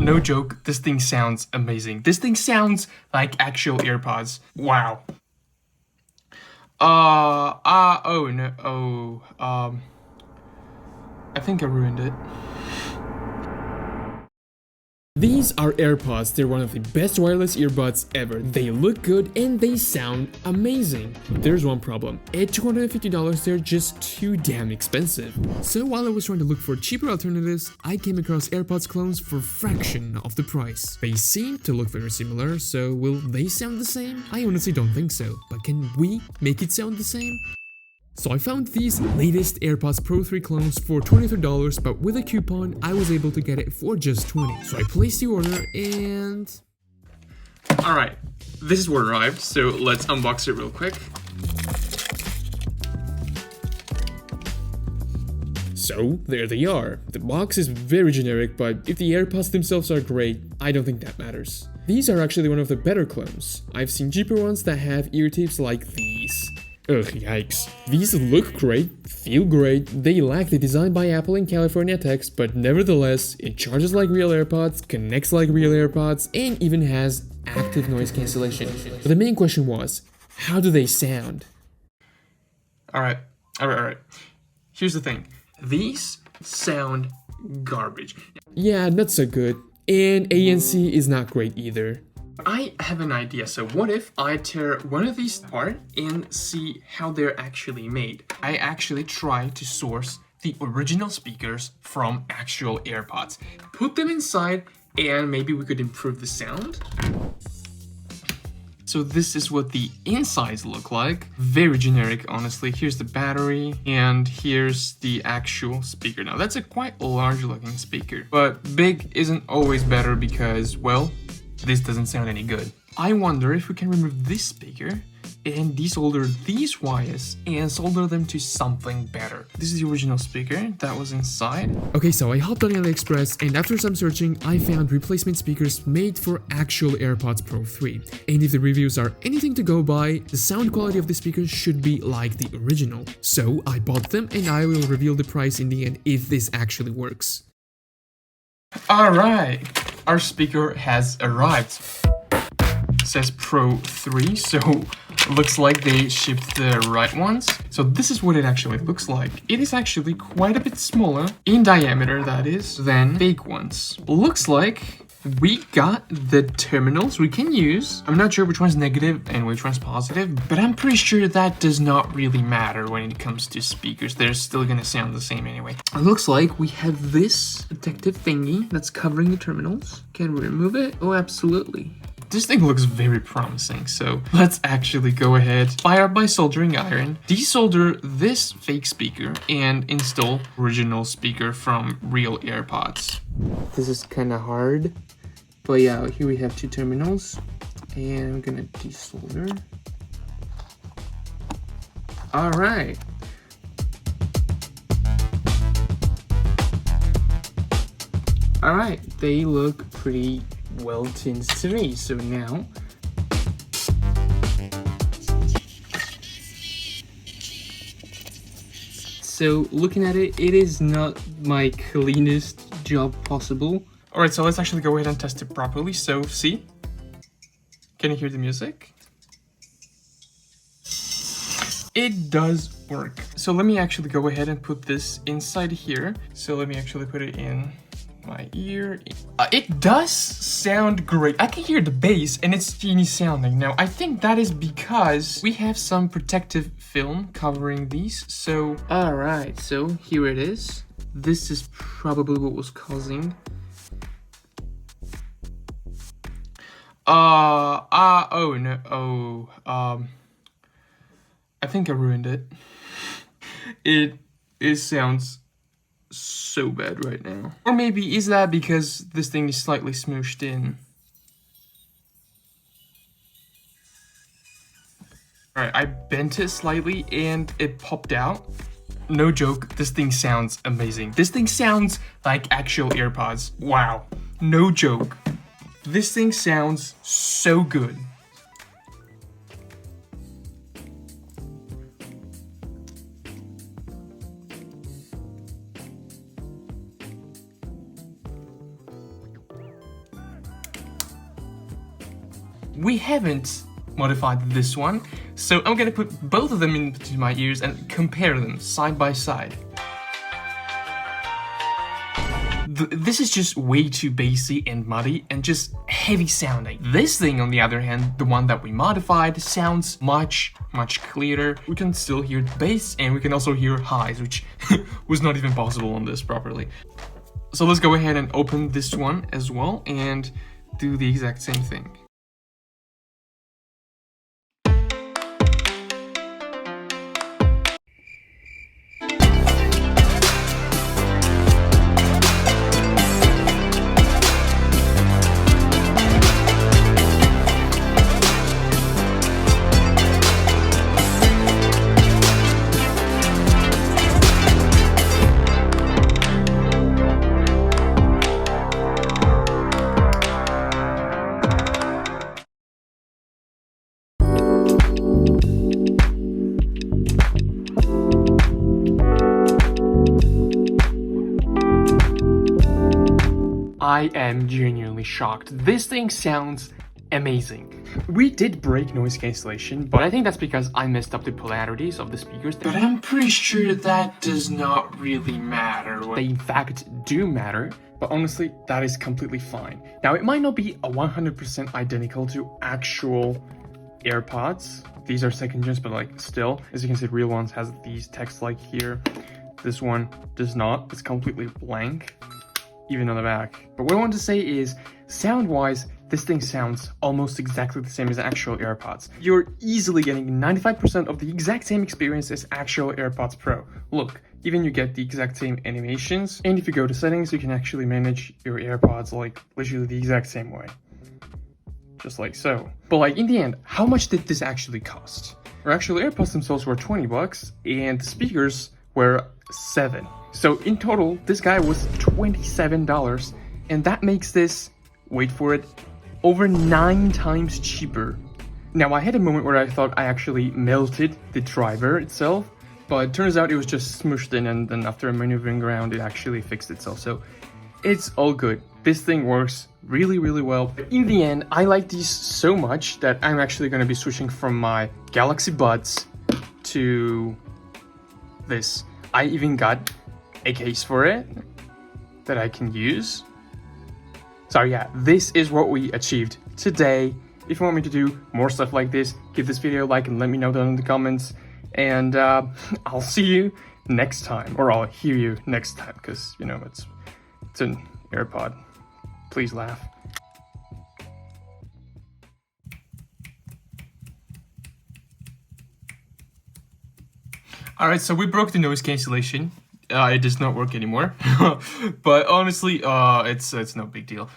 No joke, this thing sounds amazing. This thing sounds like actual AirPods. Wow. Oh no, I think I ruined it. These are AirPods. They're one of the best wireless earbuds ever. They look good and they sound amazing. There's one problem. At $250, they're just too damn expensive. So while I was trying to look for cheaper alternatives, I came across AirPods clones for a fraction of the price. They seem to look very similar, so will they sound the same? I honestly don't think so, but can we make it sound the same? So I found these latest AirPods Pro 3 clones for $23, but with a coupon, I was able to get it for just $20. So I placed the order and... Alright, this is what arrived, so let's unbox it real quick. So, there they are. The box is very generic, but if the AirPods themselves are great, I don't think that matters. These are actually one of the better clones. I've seen cheaper ones that have ear tips like these. Ugh, yikes. These look great, feel great, they lack the design by Apple in California text, but nevertheless, it charges like real AirPods, connects like real AirPods, and even has active noise cancellation. But the main question was, how do they sound? Alright. Here's the thing. These sound garbage. Yeah, not so good. And ANC is not great either. I have an idea, so what if I tear one of these apart and see how they're actually made? I actually try to source the original speakers from actual AirPods, put them inside, and maybe we could improve the sound. So this is what the insides look like. Very generic, honestly. Here's the battery, and here's the actual speaker. Now, that's a quite large looking speaker, but big isn't always better because, well, this doesn't sound any good. I wonder if we can remove this speaker and desolder these wires and solder them to something better. This is the original speaker that was inside. Okay, so I hopped on AliExpress and after some searching, I found replacement speakers made for actual AirPods Pro 3. And if the reviews are anything to go by, the sound quality of the speakers should be like the original. So I bought them and I will reveal the price in the end if this actually works. Alright, our speaker has arrived. It says Pro 3, so looks like they shipped the right ones. So this is what it actually looks like. It is actually quite a bit smaller, in diameter that is, than fake ones. Looks like we got the terminals we can use. I'm not sure which one's negative and which one's positive, but I'm pretty sure that does not really matter when it comes to speakers. They're still gonna sound the same anyway. It looks like we have this protective thingy that's covering the terminals. Can we remove it? Oh, absolutely. This thing looks very promising, so let's actually go ahead, fire up my soldering iron, desolder this fake speaker, and install original speaker from real AirPods. This is kind of hard, but yeah, here we have two terminals, and I'm gonna desolder. All right. All right, they look pretty well tinged to me. So now looking at it, it is not my cleanest job possible. All right, so let's actually go ahead and test it properly. So see, can you hear the music? It does work. So let me actually go ahead and put this inside here. So let me actually put it in my ear. It does sound great. I can hear the bass and it's genie sounding. Now, I think that is because we have some protective film covering these. So, all right, so here it is. This is probably what was causing. Oh no, I think I ruined it. It sounds so bad right now. Or maybe is that because this thing is slightly smooshed in? Alright, I bent it slightly and it popped out. No joke, this thing sounds amazing. This thing sounds like actual AirPods. Wow, no joke. This thing sounds so good. we haven't modified this one, so I'm gonna put both of them into my ears and compare them side by side. This is just way too bassy and muddy and just heavy sounding. This thing, on the other hand, the one that we modified, sounds much clearer. We can still hear the bass and we can also hear highs, which was not even possible on this properly. So let's go ahead and open this one as well and do the exact same thing. I am genuinely shocked. This thing sounds amazing. We did break noise cancellation, but I think that's because I messed up the polarities of the speakers. But I'm pretty sure that does not really matter. They in fact do matter, but honestly, that is completely fine. Now, it might not be a 100% identical to actual AirPods. These are second gens, but like still, as you can see, real ones has these text like here. This one does not. It's completely blank, even on the back. But what I want to say is, sound-wise, this thing sounds almost exactly the same as actual AirPods. You're easily getting 95% of the exact same experience as actual AirPods Pro. Look, even you get the exact same animations, and if you go to settings, you can actually manage your AirPods like literally the exact same way. Just like so. But like in the end, how much did this actually cost? Our actual AirPods themselves were 20 bucks, and the speakers were $7. So in total, this guy was $27, and that makes this, wait for it, over 9 times cheaper. Now, I had a moment where I thought I actually melted the driver itself, but it turns out it was just smushed in, and then after maneuvering around, it actually fixed itself. So it's all good. This thing works really well. But in the end, I like these so much that I'm actually going to be switching from my Galaxy Buds to this. I even got a case for it that I can use. So yeah, this is what we achieved today. If you want me to do more stuff like this, give this video a like and let me know down in the comments. And I'll see you next time, or I'll hear you next time, because you know it's an AirPod. Please laugh. Alright, so we broke the noise cancellation. It does not work anymore. But honestly, it's no big deal.